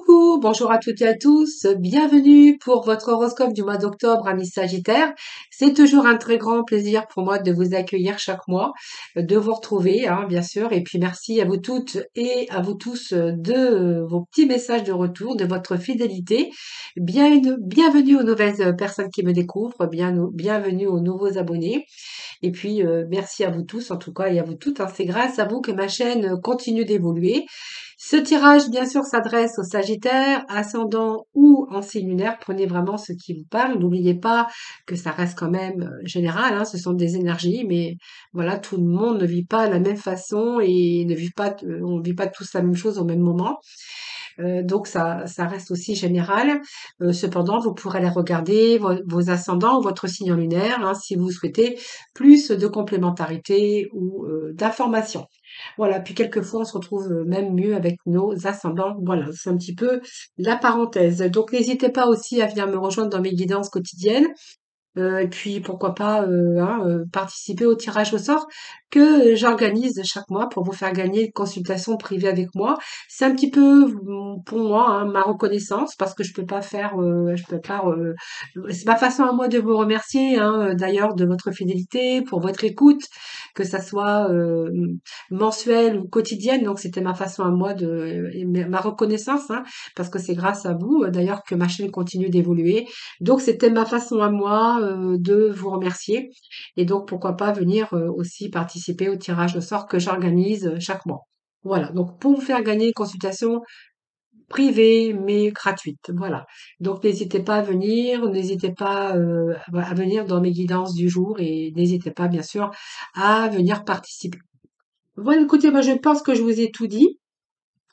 Coucou, bonjour à toutes et à tous, bienvenue pour votre horoscope du mois d'octobre, amis Sagittaire. C'est toujours un très grand plaisir pour moi de vous accueillir chaque mois, de vous retrouver, hein, bien sûr. Et puis merci à vous toutes et à vous tous de vos petits messages de retour, de votre fidélité. Bienvenue aux nouvelles personnes qui me découvrent, bienvenue aux nouveaux abonnés. Et puis merci à vous tous en tout cas et à vous toutes, hein. C'est grâce à vous que ma chaîne continue d'évoluer. Ce tirage, bien sûr, s'adresse aux Sagittaires, ascendant ou en signe lunaire. Prenez vraiment ce qui vous parle. N'oubliez pas que ça reste quand même général, hein, ce sont des énergies, mais voilà, tout le monde ne vit pas de la même façon et on ne vit pas tous la même chose au même moment. Donc ça reste aussi général. Cependant, vous pourrez aller regarder vos ascendants ou votre signe lunaire, hein, si vous souhaitez plus de complémentarité ou d'informations. Voilà, puis quelquefois on se retrouve même mieux avec nos ascendants. Voilà, c'est un petit peu la parenthèse. Donc n'hésitez pas aussi à venir me rejoindre dans mes guidances quotidiennes. Et puis pourquoi pas participer au tirage au sort que j'organise chaque mois pour vous faire gagner une consultation privée avec moi. C'est un petit peu pour moi, hein, ma reconnaissance parce que je peux pas c'est ma façon à moi de vous remercier, hein, d'ailleurs de votre fidélité, pour votre écoute, que ça soit mensuelle ou quotidienne. Donc c'était ma façon à moi ma reconnaissance, hein, parce que c'est grâce à vous d'ailleurs que ma chaîne continue d'évoluer. Donc c'était ma façon à moi de vous remercier et donc pourquoi pas venir aussi participer au tirage au sort que j'organise chaque mois. Voilà, donc pour vous faire gagner une consultation privée mais gratuite. Voilà. Donc n'hésitez pas à venir, n'hésitez pas à venir dans mes guidances du jour et n'hésitez pas bien sûr à venir participer. Voilà, écoutez, moi je pense que je vous ai tout dit.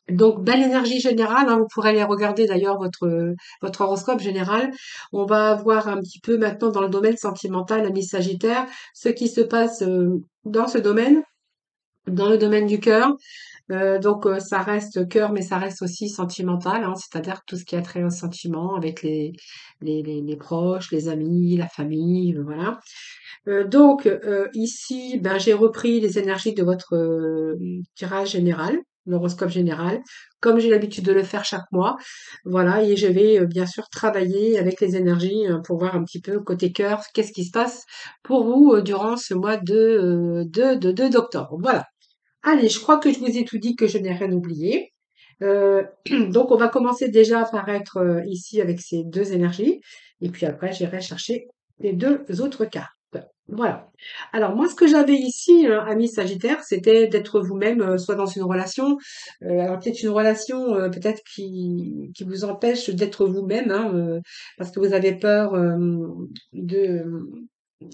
Donc, belle énergie générale, hein, vous pourrez aller regarder d'ailleurs votre horoscope général. On va voir un petit peu maintenant dans le domaine sentimental, ami Sagittaire, ce qui se passe dans ce domaine, dans le domaine du cœur. Donc, ça reste cœur, mais ça reste aussi sentimental, hein, c'est-à-dire tout ce qui a trait au sentiment avec les proches, les amis, la famille, voilà. Donc, ici, ben, j'ai repris les énergies de votre tirage général, l'horoscope général, comme j'ai l'habitude de le faire chaque mois. Voilà, et je vais bien sûr travailler avec les énergies pour voir un petit peu côté cœur, qu'est-ce qui se passe pour vous durant ce mois d'octobre. Voilà. Allez, je crois que je vous ai tout dit, que je n'ai rien oublié. Donc, on va commencer déjà par être ici avec ces deux énergies. Et puis après, j'irai chercher les deux autres cartes. Voilà. Alors, moi, ce que j'avais ici, ami Sagittaire, c'était d'être vous-même, soit dans une relation, alors peut-être une relation peut-être qui vous empêche d'être vous-même, hein, parce que vous avez peur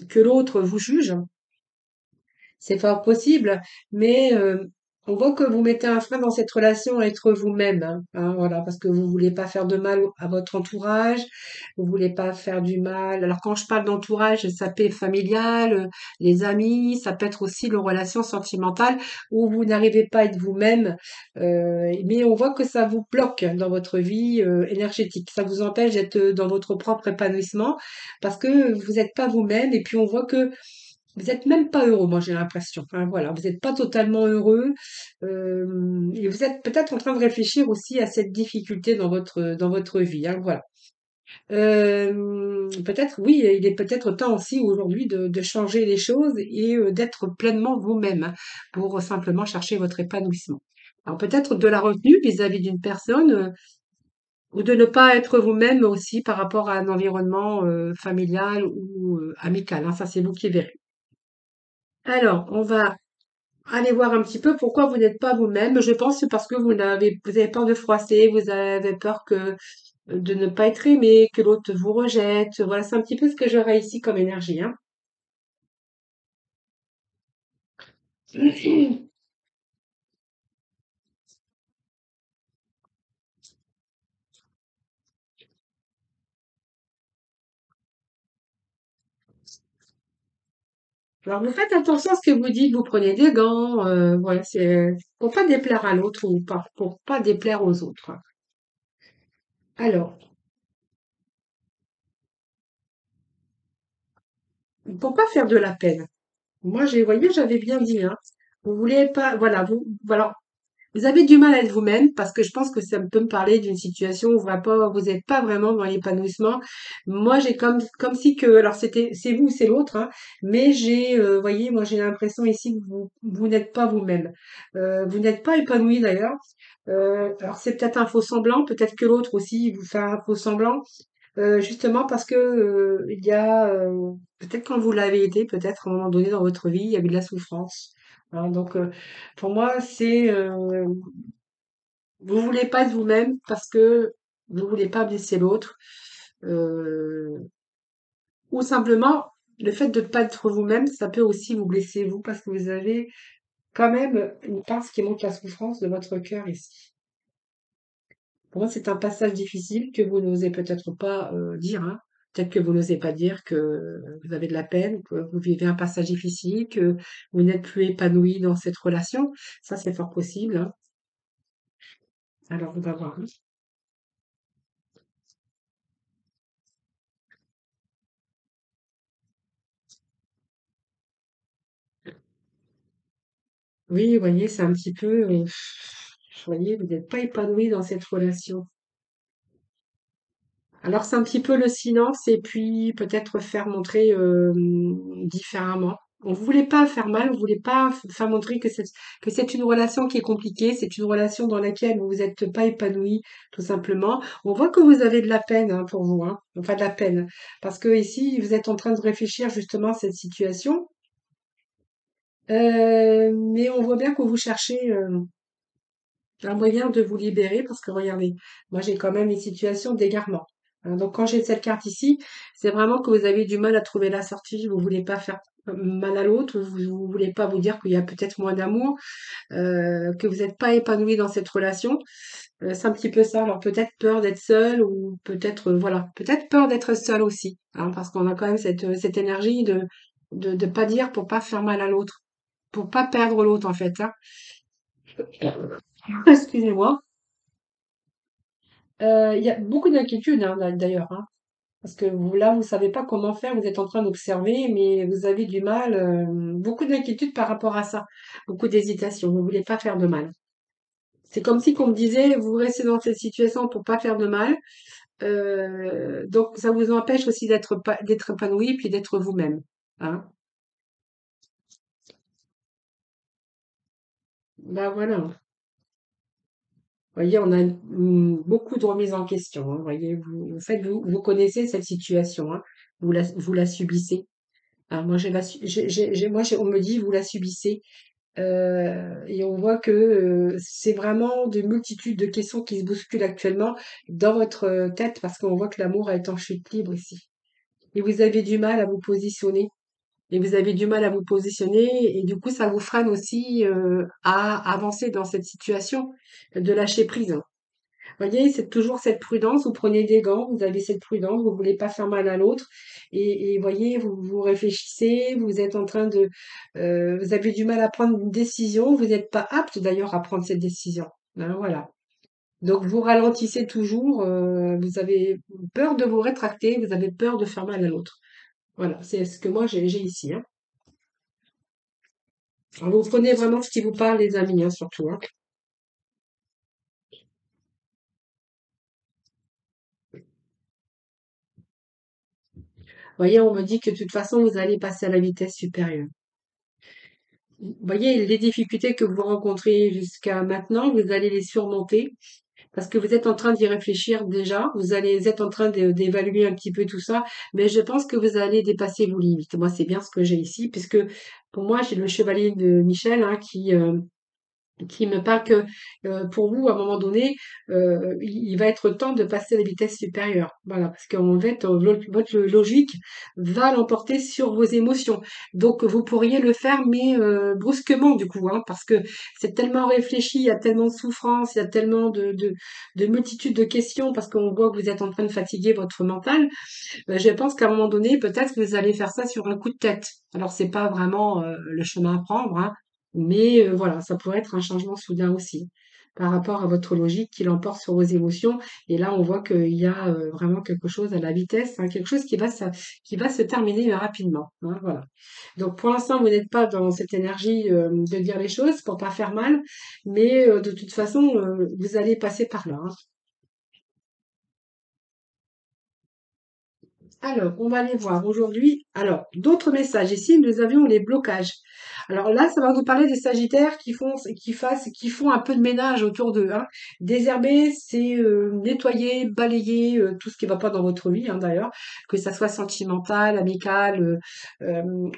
que l'autre vous juge. C'est fort possible, mais on voit que vous mettez un frein dans cette relation à être vous-même, hein, voilà, parce que vous voulez pas faire de mal à votre entourage, vous voulez pas faire du mal. Alors quand je parle d'entourage, ça peut être familial, les amis, ça peut être aussi les relations sentimentales où vous n'arrivez pas à être vous-même, mais on voit que ça vous bloque dans votre vie énergétique. Ça vous empêche d'être dans votre propre épanouissement parce que vous n'êtes pas vous-même et puis on voit que vous êtes même pas heureux, moi j'ai l'impression. Hein, voilà, vous n'êtes pas totalement heureux et vous êtes peut-être en train de réfléchir aussi à cette difficulté dans votre vie. Hein, voilà. Peut-être, oui, il est peut-être temps aussi aujourd'hui de changer les choses et d'être pleinement vous-même hein, pour simplement chercher votre épanouissement. Alors peut-être de la retenue vis-à-vis d'une personne ou de ne pas être vous-même aussi par rapport à un environnement familial ou amical. Hein, ça, c'est vous qui verrez. Alors, on va aller voir un petit peu pourquoi vous n'êtes pas vous-même. Je pense que c'est parce que vous avez peur de froisser, vous avez peur de ne pas être aimé, que l'autre vous rejette. Voilà, c'est un petit peu ce que j'aurais ici comme énergie, hein. Alors, vous faites attention à ce que vous dites, vous prenez des gants, voilà, c'est pour pas déplaire à l'autre ou pas, pour pas déplaire aux autres. Alors, pour pas faire de la peine. Moi, voyez, j'avais bien dit, hein. Vous voulez pas, voilà, voilà, Vous avez du mal à être vous-même parce que je pense que ça peut me parler d'une situation où vous êtes pas vraiment dans l'épanouissement. Moi, j'ai comme si que, alors c'est vous ou c'est l'autre, hein, mais voyez, moi j'ai l'impression ici que vous n'êtes pas vous-même. Vous n'êtes pas épanoui d'ailleurs. Alors c'est peut-être un faux semblant, peut-être que l'autre aussi vous fait un faux semblant, justement parce que peut-être quand vous l'avez été, peut-être à un moment donné dans votre vie, il y avait de la souffrance. Hein, donc pour moi, vous voulez pas être vous-même parce que vous voulez pas blesser l'autre, euh, ou simplement le fait de ne pas être vous-même, ça peut aussi vous blesser vous parce que vous avez quand même une part qui montre la souffrance de votre cœur ici. Pour moi, c'est un passage difficile que vous n'osez peut-être pas dire, hein. Peut-être que vous n'osez pas dire que vous avez de la peine, que vous vivez un passage difficile, que vous n'êtes plus épanoui dans cette relation. Ça, c'est fort possible, hein. Alors, on va voir. Oui, vous voyez, c'est un petit peu, vous voyez, vous n'êtes pas épanoui dans cette relation. Alors, c'est un petit peu le silence et puis peut-être faire montrer différemment. On ne voulait pas faire mal, on voulait pas faire montrer que c'est une relation qui est compliquée, c'est une relation dans laquelle vous n'êtes pas épanoui, tout simplement. On voit que vous avez de la peine hein, pour vous, hein. Enfin de la peine, parce que ici vous êtes en train de réfléchir justement à cette situation, mais on voit bien que vous cherchez un moyen de vous libérer parce que regardez, moi j'ai quand même une situation d'égarement. Hein, donc quand j'ai cette carte ici, c'est vraiment que vous avez du mal à trouver la sortie, vous voulez pas faire mal à l'autre, vous voulez pas vous dire qu'il y a peut-être moins d'amour, que vous n'êtes pas épanoui dans cette relation. C'est un petit peu ça. Alors peut-être peur d'être seul ou peut-être voilà, peut-être peur d'être seul aussi, hein, parce qu'on a quand même cette énergie de pas dire pour pas faire mal à l'autre, pour pas perdre l'autre en fait. Hein. Excusez-moi. Il y a beaucoup d'inquiétudes, hein, d'ailleurs, hein, parce que là, vous savez pas comment faire, vous êtes en train d'observer, mais vous avez du mal, beaucoup d'inquiétudes par rapport à ça, beaucoup d'hésitation, vous voulez pas faire de mal. C'est comme si qu'on me disait, vous restez dans cette situation pour pas faire de mal, donc ça vous empêche aussi d'être épanoui puis d'être vous-même, hein. Bah voilà. Vous voyez, on a beaucoup de remises en question, hein, vous voyez, en fait, vous connaissez cette situation, hein, vous la subissez. Ah, moi, on me dit, vous la subissez. Et on voit que c'est vraiment de multitudes de questions qui se bousculent actuellement dans votre tête parce qu'on voit que l'amour est en chute libre ici. Et vous avez du mal à vous positionner. Et vous avez du mal à vous positionner et du coup, ça vous freine aussi à avancer dans cette situation de lâcher prise. Voyez, c'est toujours cette prudence. Vous prenez des gants, vous avez cette prudence, vous voulez pas faire mal à l'autre. Et voyez, vous réfléchissez, vous êtes en train vous avez du mal à prendre une décision. Vous n'êtes pas apte d'ailleurs à prendre cette décision. Hein, voilà. Donc vous ralentissez toujours. Vous avez peur de vous rétracter, vous avez peur de faire mal à l'autre. Voilà, c'est ce que moi j'ai ici. Hein. Alors, vous prenez vraiment ce qui vous parle, les amis, hein, surtout. Hein. Voyez, on me dit que de toute façon, vous allez passer à la vitesse supérieure. Vous voyez, les difficultés que vous rencontrez jusqu'à maintenant, vous allez les surmonter parce que vous êtes en train d'y réfléchir déjà. Vous êtes en train d'évaluer un petit peu tout ça, mais je pense que vous allez dépasser vos limites. Moi, c'est bien ce que j'ai ici, puisque pour moi, j'ai le chevalier de Michel hein, qui me parle que pour vous, à un moment donné, il va être temps de passer à la vitesse supérieure. Voilà, parce qu'en fait, votre logique va l'emporter sur vos émotions. Donc, vous pourriez le faire, mais brusquement, du coup, hein, parce que c'est tellement réfléchi, il y a tellement de souffrance, il y a tellement de multitudes de questions, parce qu'on voit que vous êtes en train de fatiguer votre mental. Je pense qu'à un moment donné, peut-être que vous allez faire ça sur un coup de tête. Alors, c'est pas vraiment le chemin à prendre, hein, mais voilà, ça pourrait être un changement soudain aussi. par rapport à votre logique qui l'emporte sur vos émotions. Et là, on voit qu'il y a vraiment quelque chose à la vitesse, hein, quelque chose qui va se terminer rapidement, hein, voilà. Donc pour l'instant, vous n'êtes pas dans cette énergie de dire les choses pour pas faire mal, mais de toute façon, vous allez passer par là, hein. Alors, on va aller voir aujourd'hui. Alors, d'autres messages. Ici, nous avions les blocages. Alors là, ça va nous parler des Sagittaires qui font un peu de ménage autour d'eux, hein. Désherber, c'est nettoyer, balayer tout ce qui ne va pas dans votre vie, hein, d'ailleurs, que ça soit sentimental, amical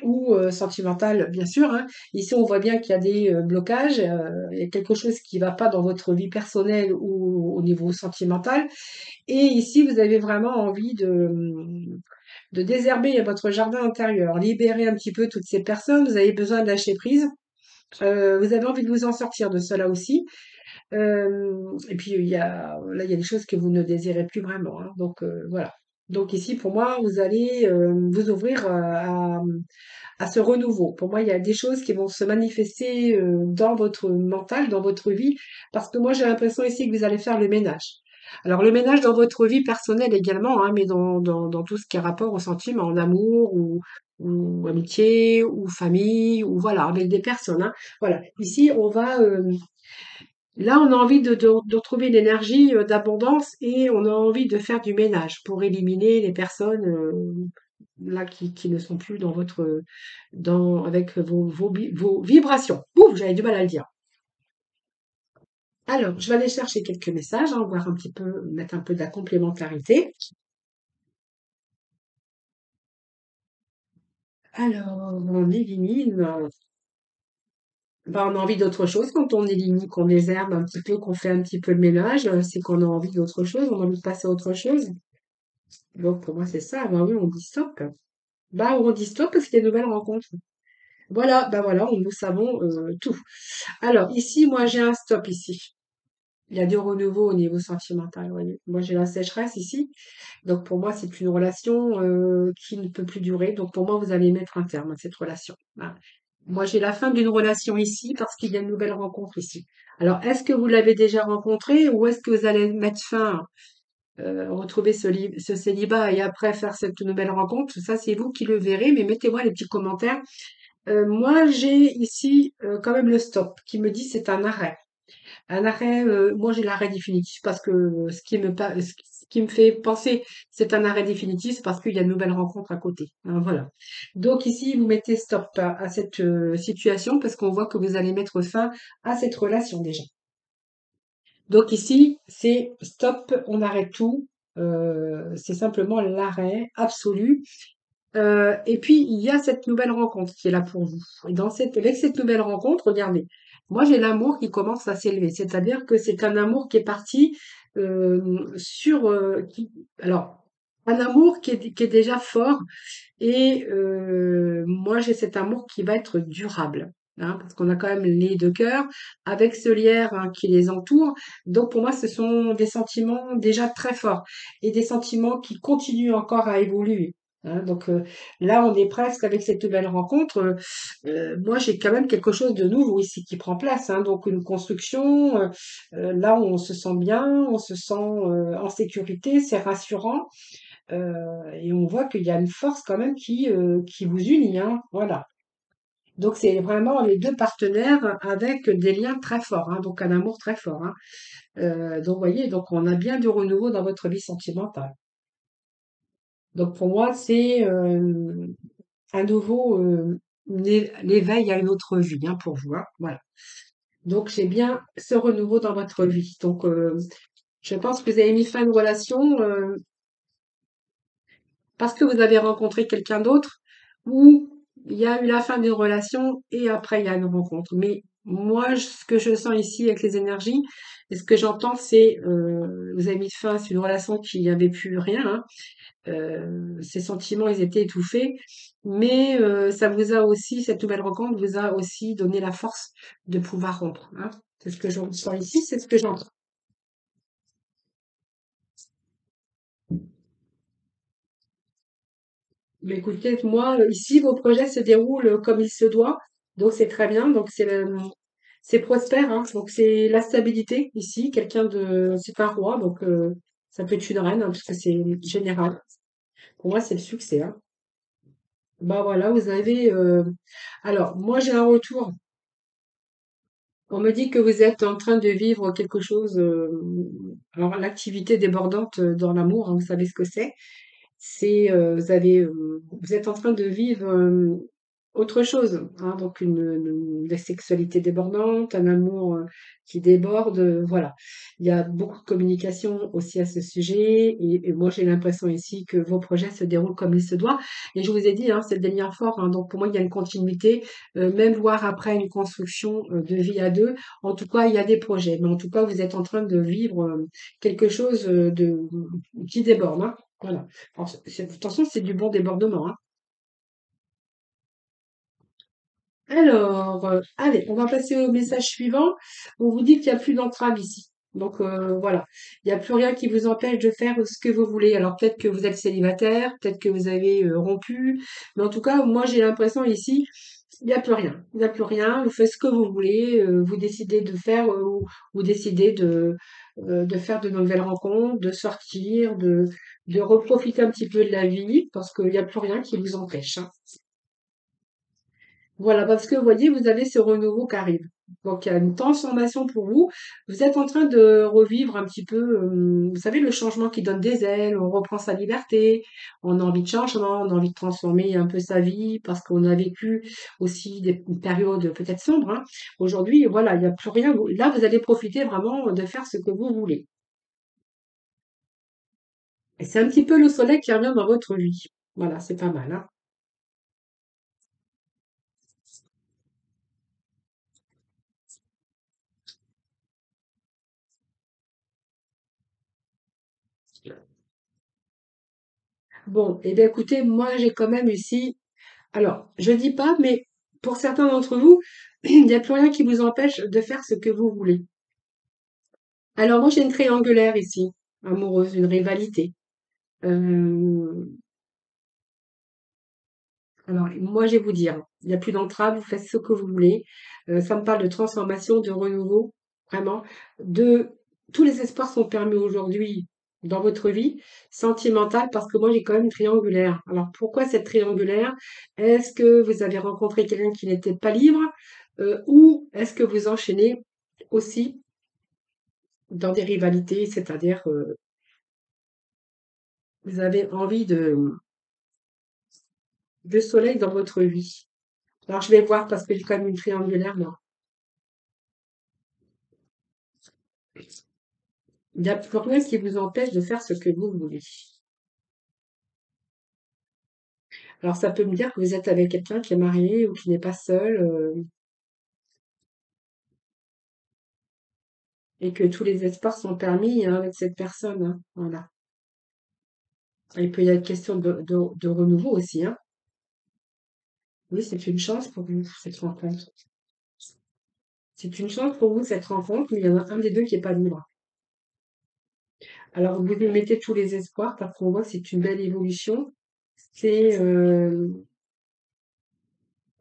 ou sentimental, bien sûr, hein. Ici, on voit bien qu'il y a des blocages, il y a quelque chose qui ne va pas dans votre vie personnelle ou au niveau sentimental. Et ici, vous avez vraiment envie de désherber votre jardin intérieur, libérer un petit peu toutes ces personnes. Vous avez besoin de lâcher prise. Vous avez envie de vous en sortir de cela aussi. Et puis, là, il y a des choses que vous ne désirez plus vraiment, hein. Donc, voilà. Donc ici, pour moi, vous allez vous ouvrir à ce renouveau. Pour moi, il y a des choses qui vont se manifester dans votre mental, dans votre vie, parce que moi, j'ai l'impression ici que vous allez faire le ménage. Alors, le ménage dans votre vie personnelle également, hein, mais dans tout ce qui est rapport au sentiment, en amour ou amitié ou famille ou voilà, avec des personnes, hein. Voilà. Ici, là, on a envie de retrouver l'énergie d'abondance et on a envie de faire du ménage pour éliminer les personnes là qui ne sont plus dans avec vos vibrations. Ouf, j'avais du mal à le dire. Alors, je vais aller chercher quelques messages, hein, voir un petit peu, mettre un peu de la complémentarité. Alors, on élimine. On a envie d'autre chose quand on élimine, qu'on désherbe un petit peu, qu'on fait un petit peu le ménage, c'est qu'on a envie d'autre chose, on a envie de passer à autre chose. Donc, pour moi, c'est ça. Ben oui, on dit stop. Bah, on dit stop parce qu'il y a de nouvelles rencontres. Voilà, bah voilà, nous savons tout. Alors, ici, moi, j'ai un stop ici. Il y a du renouveau au niveau sentimental, vous voyez. Moi, j'ai la sécheresse ici. Donc, pour moi, c'est une relation qui ne peut plus durer. Donc, pour moi, vous allez mettre un terme à cette relation. Voilà. Moi, j'ai la fin d'une relation ici parce qu'il y a une nouvelle rencontre ici. Alors, est-ce que vous l'avez déjà rencontré ou est-ce que vous allez mettre fin, retrouver ce célibat et après faire cette nouvelle rencontre? Ça, c'est vous qui le verrez, mais mettez-moi les petits commentaires. Moi, j'ai ici quand même le stop qui me dit c'est un arrêt. Un arrêt, moi j'ai l'arrêt définitif parce que ce qui me fait penser c'est un arrêt définitif, c'est parce qu'il y a une nouvelle rencontre à côté, hein, voilà. Donc ici, vous mettez stop à cette situation parce qu'on voit que vous allez mettre fin à cette relation déjà. Donc ici, c'est stop, on arrête tout. C'est simplement l'arrêt absolu. Et puis, il y a cette nouvelle rencontre qui est là pour vous. Et avec cette nouvelle rencontre, regardez, moi j'ai l'amour qui commence à s'élever. C'est-à-dire que c'est un amour qui est parti alors, un amour qui est déjà fort. Et moi j'ai cet amour qui va être durable, hein, parce qu'on a quand même les deux cœurs avec ce lierre hein, qui les entoure. Donc pour moi, ce sont des sentiments déjà très forts et des sentiments qui continuent encore à évoluer, hein. Donc là, on est presque avec cette nouvelle rencontre. Moi, j'ai quand même quelque chose de nouveau ici qui prend place, hein. Donc une construction, là où on se sent bien, on se sent en sécurité, c'est rassurant. Et on voit qu'il y a une force quand même qui vous unit, hein, voilà. Donc c'est vraiment les 2 partenaires avec des liens très forts, hein, donc un amour très fort, hein. Donc vous voyez, donc on a bien du renouveau dans votre vie sentimentale. Donc pour moi, c'est, un nouveau, l'éveil à une autre vie, hein, pour vous, hein, voilà. Donc j'ai bien ce renouveau dans votre vie. Donc je pense que vous avez mis fin à une relation, parce que vous avez rencontré quelqu'un d'autre ou il y a eu la fin d'une relation et après il y a une rencontre. Mais moi, ce que je sens ici avec les énergies et ce que j'entends, c'est vous avez mis fin à une relation qui n'avait plus rien, hein. Ces sentiments, ils étaient étouffés, mais ça vous a aussi, cette nouvelle rencontre vous a aussi donné la force de pouvoir rompre, hein. C'est ce que je ressens ici, c'est ce que j'entends. Mais écoutez, moi, ici, vos projets se déroulent comme il se doit, donc c'est très bien. Donc C'est prospère, hein, donc c'est la stabilité ici. C'est un roi, donc ça peut être une reine, hein, parce que c'est général. Pour moi, c'est le succès, hein. Bah voilà, vous avez. Alors, moi, j'ai un retour. On me dit que vous êtes en train de vivre quelque chose. Alors, l'activité débordante dans l'amour, hein, vous savez ce que c'est. Vous êtes en train de vivre autre chose, hein, donc la sexualité débordante, un amour qui déborde, voilà. Il y a beaucoup de communication aussi à ce sujet, et moi j'ai l'impression ici que vos projets se déroulent comme il se doit. Et je vous ai dit, hein, c'est le lien fort, hein, donc pour moi il y a une continuité, même voire après une construction de vie à deux. En tout cas, il y a des projets, mais en tout cas vous êtes en train de vivre quelque chose qui déborde, hein. Voilà. Alors, attention, c'est du bon débordement, hein. Alors, allez, on va passer au message suivant. On vous dit qu'il n'y a plus d'entrave ici. Donc voilà, il n'y a plus rien qui vous empêche de faire ce que vous voulez. Alors peut-être que vous êtes célibataire, peut-être que vous avez rompu, mais en tout cas, moi j'ai l'impression ici, il n'y a plus rien. Il n'y a plus rien. Vous faites ce que vous voulez. Vous décidez de faire ou vous décidez de faire de nouvelles rencontres, de sortir, de reprofiter un petit peu de la vie, parce qu'il n'y a plus rien qui vous empêche, hein. Voilà, parce que vous voyez, vous avez ce renouveau qui arrive. Donc, il y a une transformation pour vous. Vous êtes en train de revivre un petit peu, vous savez, le changement qui donne des ailes, on reprend sa liberté, on a envie de changement, on a envie de transformer un peu sa vie parce qu'on a vécu aussi une période peut-être sombre, hein. Aujourd'hui, voilà, il n'y a plus rien. Là, vous allez profiter vraiment de faire ce que vous voulez. Et c'est un petit peu le soleil qui revient dans votre vie. Voilà, c'est pas mal, hein. Bon, eh bien écoutez, moi j'ai quand même ici. Alors, je dis pas, mais pour certains d'entre vous, il n'y a plus rien qui vous empêche de faire ce que vous voulez. Alors, moi, j'ai une triangulaire ici, amoureuse, une rivalité. Euh, alors, moi, je vais vous dire, il n'y a plus d'entrave, vous faites ce que vous voulez. Ça me parle de transformation, de renouveau, vraiment. De tous les espoirs sont permis aujourd'hui dans votre vie sentimentale, parce que moi, j'ai quand même une triangulaire. Alors, pourquoi cette triangulaire? Est-ce que vous avez rencontré quelqu'un qui n'était pas libre, ou est-ce que vous enchaînez aussi dans des rivalités, c'est-à-dire vous avez envie de soleil dans votre vie? Alors, je vais voir parce que j'ai quand même une triangulaire, moi. Il n'y a plus rien qui vous empêche de faire ce que vous voulez. Alors, ça peut me dire que vous êtes avec quelqu'un qui est marié ou qui n'est pas seul, et que tous les espoirs sont permis, hein, avec cette personne, hein. Voilà. Il peut y avoir une question de renouveau aussi, hein. Oui, c'est une chance pour vous, cette rencontre. C'est une chance pour vous, cette rencontre, mais il y en a un des deux qui est pas libre. Alors, vous lui mettez tous les espoirs parce qu'on voit que c'est une belle évolution. C'est,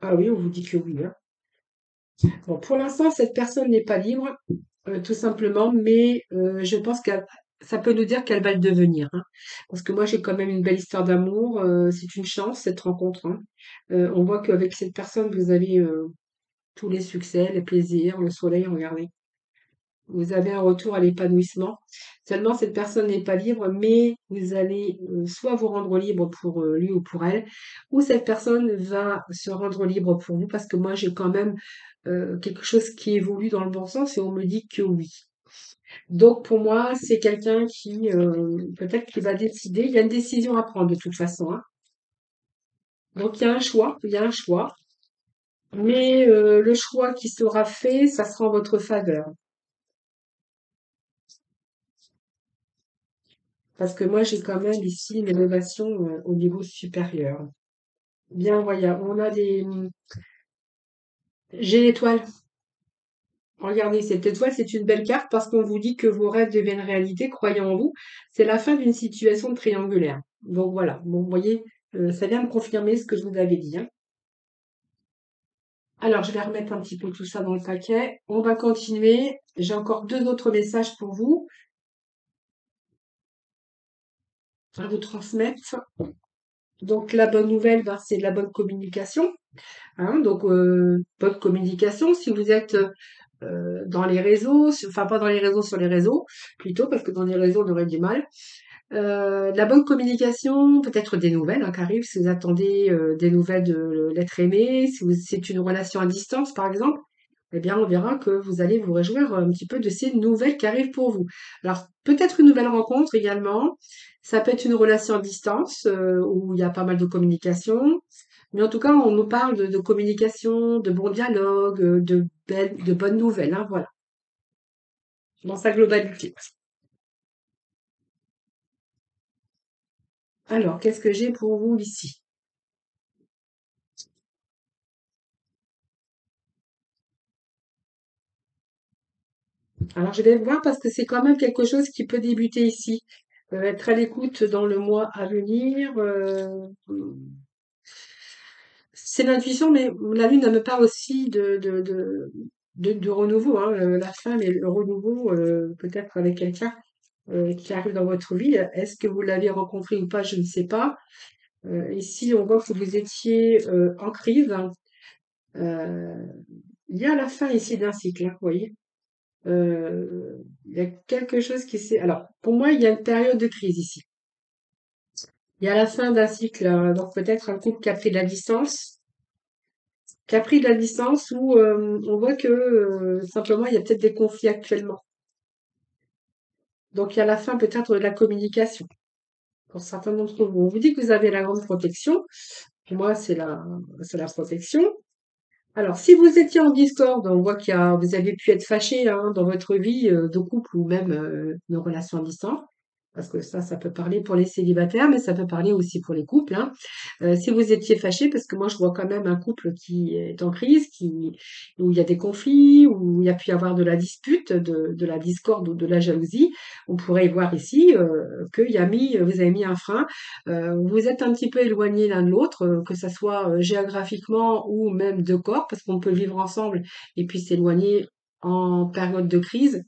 ah oui, on vous dit que oui, hein. Bon, pour l'instant, cette personne n'est pas libre, tout simplement, mais je pense que ça peut nous dire qu'elle va le devenir, hein. Parce que moi, j'ai quand même une belle histoire d'amour. C'est une chance, cette rencontre, hein. On voit qu'avec cette personne, vous avez tous les succès, les plaisirs, le soleil, regardez. Vous avez un retour à l'épanouissement. Seulement, cette personne n'est pas libre, mais vous allez soit vous rendre libre pour lui ou pour elle, ou cette personne va se rendre libre pour vous, parce que moi, j'ai quand même quelque chose qui évolue dans le bon sens et on me dit que oui. Donc, pour moi, c'est quelqu'un qui, peut-être qui va décider. Il y a une décision à prendre de toute façon, hein. Donc, il y a un choix, il y a un choix. Mais le choix qui sera fait, ça sera en votre faveur. Parce que moi, j'ai quand même ici une élévation au niveau supérieur. Bien, voilà, on a des... J'ai l'étoile. Regardez, cette étoile, c'est une belle carte parce qu'on vous dit que vos rêves deviennent réalité, croyez en vous. C'est la fin d'une situation triangulaire. Donc voilà, bon, vous voyez, ça vient de confirmer ce que je vous avais dit, hein. Alors, je vais remettre un petit peu tout ça dans le paquet. On va continuer. J'ai encore deux autres messages pour vous à vous transmettre. Donc, la bonne nouvelle, ben, c'est de la bonne communication. Hein. Donc, bonne communication. Si vous êtes dans les réseaux, enfin pas dans les réseaux, sur les réseaux, plutôt, parce que dans les réseaux, on aurait du mal. De la bonne communication, peut-être des nouvelles hein, qui arrivent, si vous attendez des nouvelles de l'être aimé, si c'est une relation à distance par exemple, eh bien on verra que vous allez vous réjouir un petit peu de ces nouvelles qui arrivent pour vous. Alors peut-être une nouvelle rencontre également, ça peut être une relation à distance où il y a pas mal de communication, mais en tout cas on nous parle de communication, de bons dialogues, de bonnes nouvelles, hein, voilà, dans sa globalité. Alors qu'est-ce que j'ai pour vous ici? Alors, je vais voir parce que c'est quand même quelque chose qui peut débuter ici. Être à l'écoute dans le mois à venir. C'est l'intuition, mais la lune, elle me parle aussi de renouveau, hein, la femme et le renouveau, peut-être avec quelqu'un qui arrive dans votre vie. Est-ce que vous l'avez rencontré ou pas? Je ne sais pas. Ici, on voit que vous étiez en crise. Hein. Euh, il y a la fin ici d'un cycle, hein, vous voyez. Il y a quelque chose qui s'est. Alors, pour moi, il y a une période de crise ici. Il y a la fin d'un cycle, donc peut-être un couple qui a pris de la distance, qui a pris de la distance où on voit que simplement il y a peut-être des conflits actuellement. Donc il y a la fin peut-être de la communication pour certains d'entre vous. On vous dit que vous avez la grande protection. Pour moi, c'est la protection. Alors, si vous étiez en discorde, on voit vous avez pu être fâché hein, dans votre vie de couple ou même de relation à distance. Parce que ça peut parler pour les célibataires, mais ça peut parler aussi pour les couples. Hein. Si vous étiez fâché, parce que moi je vois quand même un couple qui est en crise, où il y a des conflits, où il y a pu y avoir de la dispute, de la discorde ou de la jalousie, on pourrait voir ici vous avez mis un frein. Vous êtes un petit peu éloignés l'un de l'autre, que ça soit géographiquement ou même de corps, parce qu'on peut vivre ensemble et puis s'éloigner en période de crise,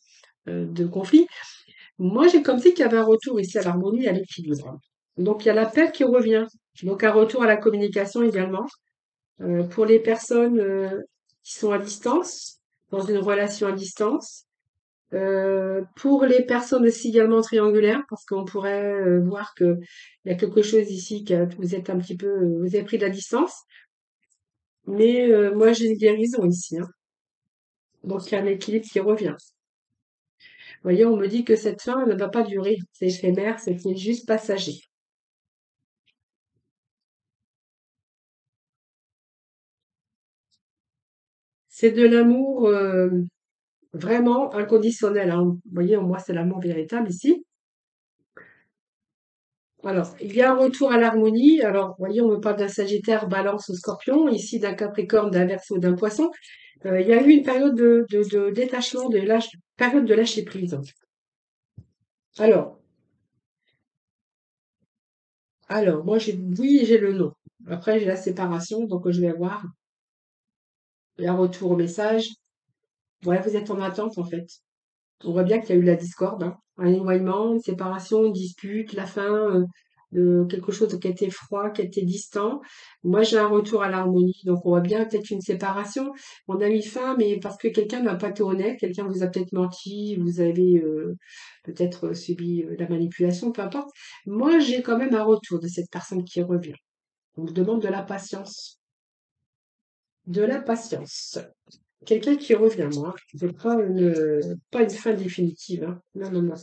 de conflit. Moi, j'ai comme si qu'il y avait un retour ici à l'harmonie et à l'équilibre. Donc, il y a la paix qui revient. Donc, un retour à la communication également. Pour les personnes qui sont à distance, dans une relation à distance. Pour les personnes aussi également triangulaires, parce qu'on pourrait voir que il y a quelque chose ici que vous êtes un petit peu, vous avez pris de la distance. Mais moi, j'ai une guérison ici. Hein. Donc, il y a un équilibre qui revient. Vous voyez, on me dit que cette fin ne va pas durer. C'est éphémère, c'est juste passager. C'est de l'amour vraiment inconditionnel. Hein. Vous voyez, moi, c'est l'amour véritable ici. Alors, il y a un retour à l'harmonie. Alors, vous voyez, on me parle d'un Sagittaire, Balance ou Scorpion, ici d'un Capricorne, d'un Verseau, d'un Poisson. Il y a eu une période de détachement, période de lâcher prise. Alors, moi, oui, j'ai le non. Après, j'ai la séparation, donc je vais voir. Il y a un retour au message. Ouais, vous êtes en attente, en fait. On voit bien qu'il y a eu de la discorde, hein. Un éloignement, une séparation, une dispute, la fin de quelque chose qui était froid, qui était distant. Moi, j'ai un retour à l'harmonie, donc on voit bien peut-être une séparation. On a mis fin, mais parce que quelqu'un n'a pas été honnête, quelqu'un vous a peut-être menti, vous avez peut-être subi de la manipulation, peu importe. Moi, j'ai quand même un retour de cette personne qui revient. On me demande de la patience. De la patience. Quelqu'un qui revient, moi. C'est pas une fin définitive, hein. Non, non, non.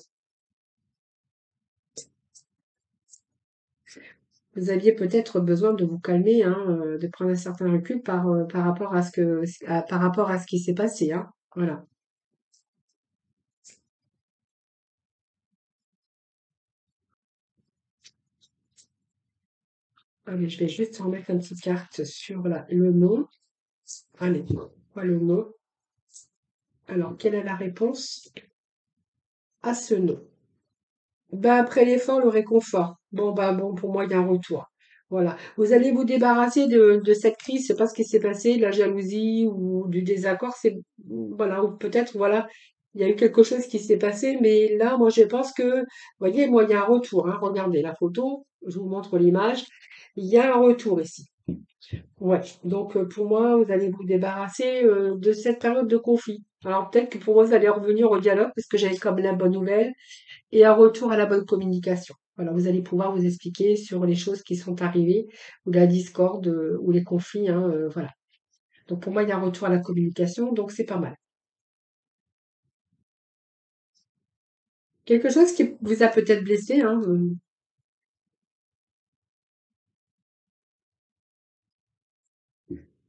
Vous aviez peut-être besoin de vous calmer, hein, de prendre un certain recul par rapport à par rapport à ce qui s'est passé, hein. Voilà. Allez, je vais juste remettre une petite carte sur le nom. Allez, quoi le nom? Alors, quelle est la réponse à ce nom? Ben, après l'effort, le réconfort. Bon, bah bon, pour moi, il y a un retour. Voilà. Vous allez vous débarrasser de cette crise, c'est pas ce qui s'est passé, de la jalousie ou du désaccord, c'est, voilà, ou peut-être, voilà, il y a eu quelque chose qui s'est passé, mais là, moi, je pense que, vous voyez, moi, il y a un retour, hein. Regardez la photo, je vous montre l'image. Il y a un retour ici. Ouais. Donc, pour moi, vous allez vous débarrasser, de cette période de conflit. Alors, peut-être que pour moi, vous allez revenir au dialogue, parce que j'avais comme la bonne nouvelle et un retour à la bonne communication. Voilà, vous allez pouvoir vous expliquer sur les choses qui sont arrivées, ou la discorde, ou les conflits, hein, voilà. Donc pour moi, il y a un retour à la communication, donc c'est pas mal. Quelque chose qui vous a peut-être blessé, hein.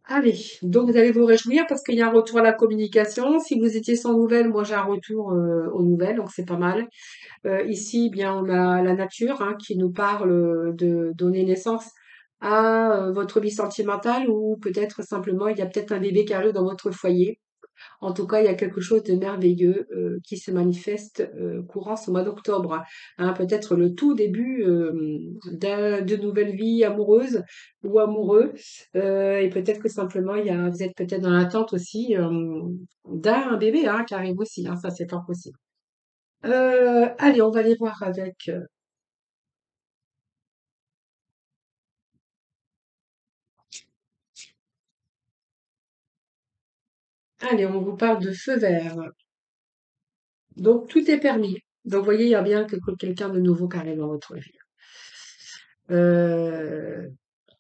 Allez, donc vous allez vous réjouir parce qu'il y a un retour à la communication. Si vous étiez sans nouvelles, moi j'ai un retour aux nouvelles, donc c'est pas mal. Ici, eh bien, on a la nature hein, qui nous parle de donner naissance à votre vie sentimentale ou peut-être simplement il y a peut-être un bébé qui arrive dans votre foyer. En tout cas, il y a quelque chose de merveilleux qui se manifeste courant ce mois d'octobre. Hein, peut-être le tout début de nouvelles vies amoureuses ou amoureux. Et peut-être que simplement, vous êtes peut-être dans l'attente aussi d'un bébé hein, qui arrive aussi. Hein, ça, c'est fort possible. Allez, on va aller voir avec. Allez, on vous parle de feu vert. Donc, tout est permis. Donc, vous voyez, il y a bien quelqu'un de nouveau qui arrive dans votre vie. Euh,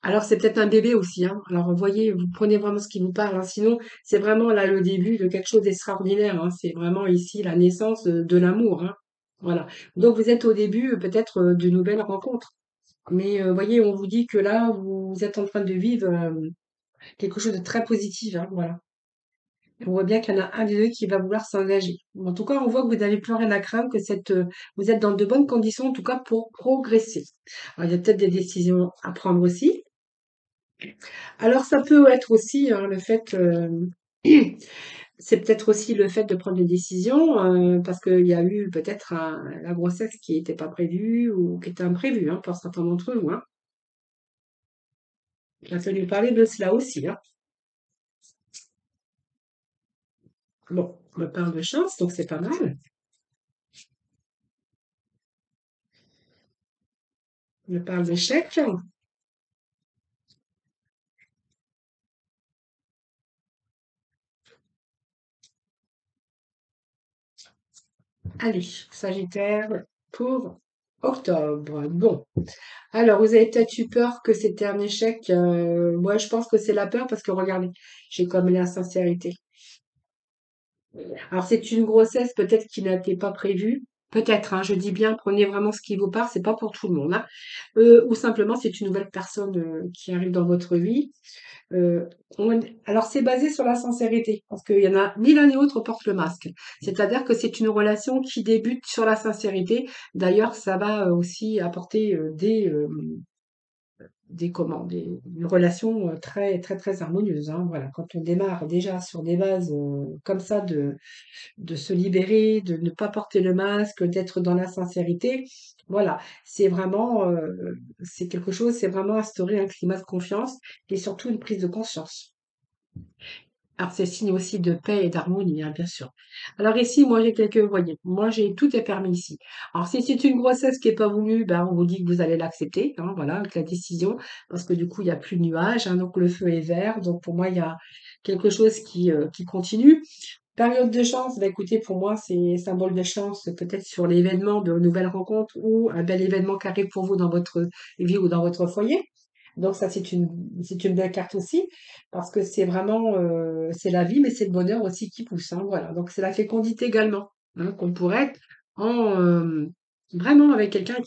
alors, c'est peut-être un bébé aussi. Hein. Alors, vous voyez, vous prenez vraiment ce qui vous parle. Hein. Sinon, c'est vraiment là le début de quelque chose d'extraordinaire. Hein. C'est vraiment ici la naissance de l'amour. Hein. Voilà. Donc, vous êtes au début peut-être de nouvelles rencontres. Mais vous voyez, on vous dit que là, vous êtes en train de vivre quelque chose de très positif. Hein. Voilà. On voit bien qu'il y en a un des deux qui va vouloir s'engager. En tout cas, on voit que vous n'avez plus rien à craindre, que vous êtes dans de bonnes conditions, en tout cas pour progresser. Alors, il y a peut-être des décisions à prendre aussi. Alors, ça peut être aussi hein, le fait, c'est peut-être aussi le fait de prendre des décisions, parce qu'il y a eu peut-être la grossesse qui n'était pas prévue ou qui était imprévue hein, pour certains d'entre vous. Hein. Il a fallu parler de cela aussi. Hein. Bon, on me parle de chance, donc c'est pas mal. On me parle d'échec. Allez, Sagittaire pour octobre. Bon, alors vous avez peut-être eu peur que c'était un échec. Moi, je pense que c'est la peur parce que regardez, j'ai comme la sincérité. Alors c'est une grossesse peut-être qui n'était pas prévue. Peut-être, hein, je dis bien, prenez vraiment ce qui vous part, c'est pas pour tout le monde. Hein. Ou simplement c'est une nouvelle personne qui arrive dans votre vie. Euh, alors c'est basé sur la sincérité, parce qu'il y en a ni l'un ni l'autre porte le masque. C'est-à-dire que c'est une relation qui débute sur la sincérité. D'ailleurs, ça va aussi apporter une relation très très très harmonieuse. Hein. Voilà, quand on démarre déjà sur des bases comme ça de se libérer, de ne pas porter le masque, d'être dans la sincérité. Voilà, c'est vraiment, c'est quelque chose, c'est vraiment instaurer un climat de confiance et surtout une prise de conscience. Alors, c'est signe aussi de paix et d'harmonie, hein, bien sûr. Alors ici, moi, j'ai quelques, vous voyez, moi, j'ai tout est permis ici. Alors, si c'est une grossesse qui est pas voulue, ben, on vous dit que vous allez l'accepter, hein, voilà, avec la décision, parce que du coup, il y a plus de nuages, hein, donc le feu est vert. Donc, pour moi, il y a quelque chose qui continue. Période de chance, bah écoutez, pour moi, c'est symbole de chance, peut-être sur l'événement de nouvelles rencontres ou un bel événement qui arrive pour vous dans votre vie ou dans votre foyer. Donc ça, c'est une belle carte aussi, parce que c'est vraiment, c'est la vie, mais c'est le bonheur aussi qui pousse, hein, voilà. Donc c'est la fécondité également, hein, qu'on pourrait être en, vraiment avec quelqu'un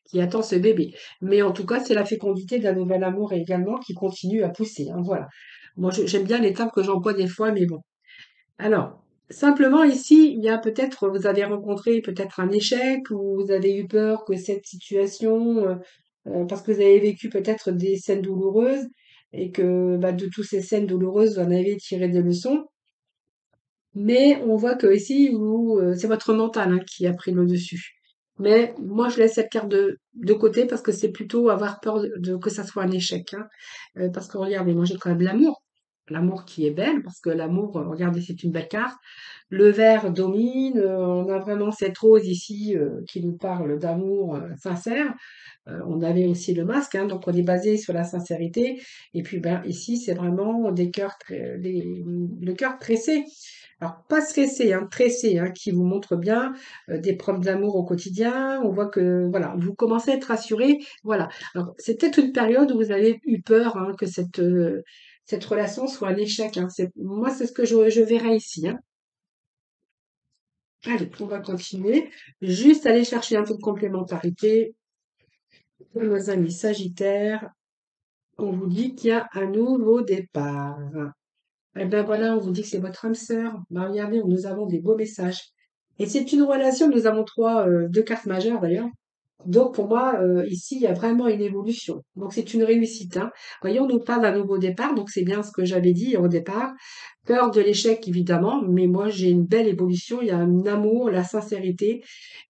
qui attend ce bébé. Mais en tout cas, c'est la fécondité d'un nouvel amour également qui continue à pousser, hein, voilà. Moi, j'aime bien les termes que j'emploie des fois, mais bon. Alors, simplement ici, il y a peut-être, vous avez rencontré peut-être un échec ou vous avez eu peur que cette situation, parce que vous avez vécu peut-être des scènes douloureuses et que bah, de toutes ces scènes douloureuses, vous en avez tiré des leçons. Mais on voit que ici, c'est votre mental hein, qui a pris le dessus. Mais moi, je laisse cette carte de côté parce que c'est plutôt avoir peur que ça soit un échec, hein. Parce que regardez, moi j'ai quand même l'amour. L'amour qui est belle, parce que l'amour, regardez, c'est une belle carte. Le vert domine, on a vraiment cette rose ici qui nous parle d'amour sincère. On avait aussi le masque, hein, donc on est basé sur la sincérité. Et puis ben, ici, c'est vraiment des cœurs, le cœur tressé. Alors, pas stressé, hein, tressé, hein, qui vous montre bien des preuves d'amour au quotidien. On voit que, voilà, vous commencez à être rassuré. Voilà. Alors, c'est peut-être une période où vous avez eu peur hein, que cette relation soit un échec. Hein. Moi, c'est ce que je verrais ici. Hein. Allez, on va continuer. Juste aller chercher un peu de complémentarité pour nos amis Sagittaires. On vous dit qu'il y a un nouveau départ. Eh ben voilà, on vous dit que c'est votre âme sœur. Ben regardez, nous avons des beaux messages. Et c'est une relation, nous avons deux cartes majeures d'ailleurs. Donc pour moi, ici, il y a vraiment une évolution. Donc c'est une réussite. Hein. Voyons, on nous parle d'un nouveau départ, donc c'est bien ce que j'avais dit au départ. Peur de l'échec, évidemment, mais moi j'ai une belle évolution. Il y a un amour, la sincérité,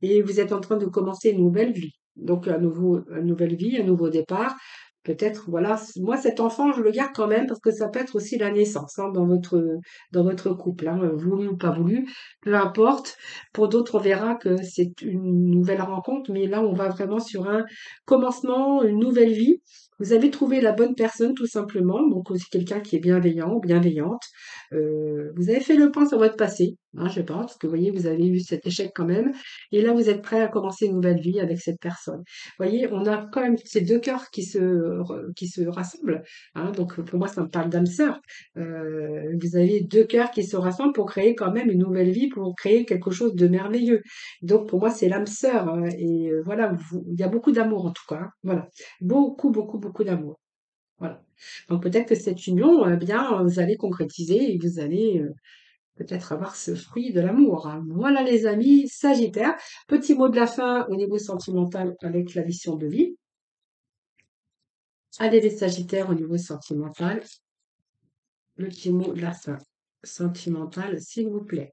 et vous êtes en train de commencer une nouvelle vie. Donc une nouvelle vie, un nouveau départ. Peut-être, voilà, moi cet enfant, je le garde quand même parce que ça peut être aussi la naissance hein, dans votre couple, hein, voulu ou pas voulu, peu importe. Pour d'autres, on verra que c'est une nouvelle rencontre, mais là, on va vraiment sur un commencement, une nouvelle vie. Vous avez trouvé la bonne personne, tout simplement. Donc, c'est quelqu'un qui est bienveillant ou bienveillante. Vous avez fait le point sur votre passé, hein, je pense, parce que vous voyez, vous avez eu cet échec quand même. Et là, vous êtes prêt à commencer une nouvelle vie avec cette personne. Vous voyez, on a quand même ces deux cœurs qui se rassemblent. Hein, donc, pour moi, ça me parle d'âme sœur. Vous avez deux cœurs qui se rassemblent pour créer quand même une nouvelle vie, pour créer quelque chose de merveilleux. Donc pour moi, c'est l'âme sœur. Hein, et voilà, il y a beaucoup d'amour en tout cas. Hein, voilà, beaucoup, beaucoup, beaucoup d'amour. Voilà. Donc peut-être que cette union, eh bien, vous allez concrétiser et vous allez peut-être avoir ce fruit de l'amour. Hein. Voilà les amis, Sagittaire. Petit mot de la fin au niveau sentimental avec la mission de vie. Allez les Sagittaires au niveau sentimental. Le petit mot de la fin. Sentimental, s'il vous plaît.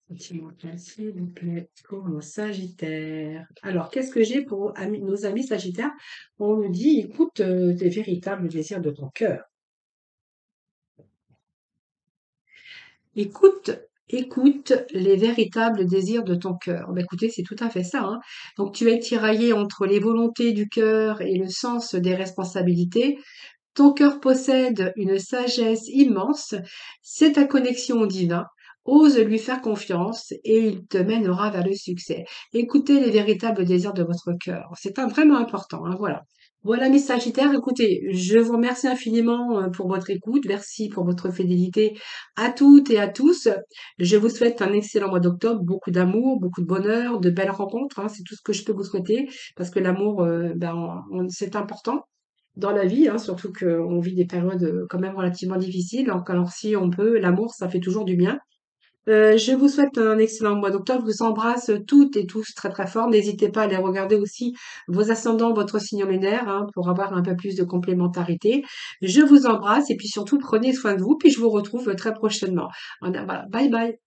Sentimental, s'il vous plaît, pour nos Sagittaires. Alors, qu'est-ce que j'ai pour nos amis Sagittaires? On nous dit, écoute, tes véritables désirs de ton cœur. Écoute, écoute les véritables désirs de ton cœur. Ben, écoutez, c'est tout à fait ça. Hein. Donc, tu es tiraillé entre les volontés du cœur et le sens des responsabilités. Ton cœur possède une sagesse immense, c'est ta connexion au divin. Ose lui faire confiance et il te mènera vers le succès. Écoutez les véritables désirs de votre cœur. Vraiment important, hein, voilà. Voilà mes Sagittaires, écoutez, je vous remercie infiniment pour votre écoute, merci pour votre fidélité à toutes et à tous. Je vous souhaite un excellent mois d'octobre, beaucoup d'amour, beaucoup de bonheur, de belles rencontres, hein, c'est tout ce que je peux vous souhaiter, parce que l'amour, c'est important dans la vie, hein, surtout qu'on vit des périodes quand même relativement difficiles. Donc, alors si on peut, l'amour, ça fait toujours du bien. Je vous souhaite un excellent mois d'octobre. Je vous embrasse toutes et tous très très fort. N'hésitez pas à aller regarder aussi vos ascendants, votre signe lunaire, hein, pour avoir un peu plus de complémentarité. Je vous embrasse et puis surtout prenez soin de vous. Puis je vous retrouve très prochainement. Voilà, bye bye.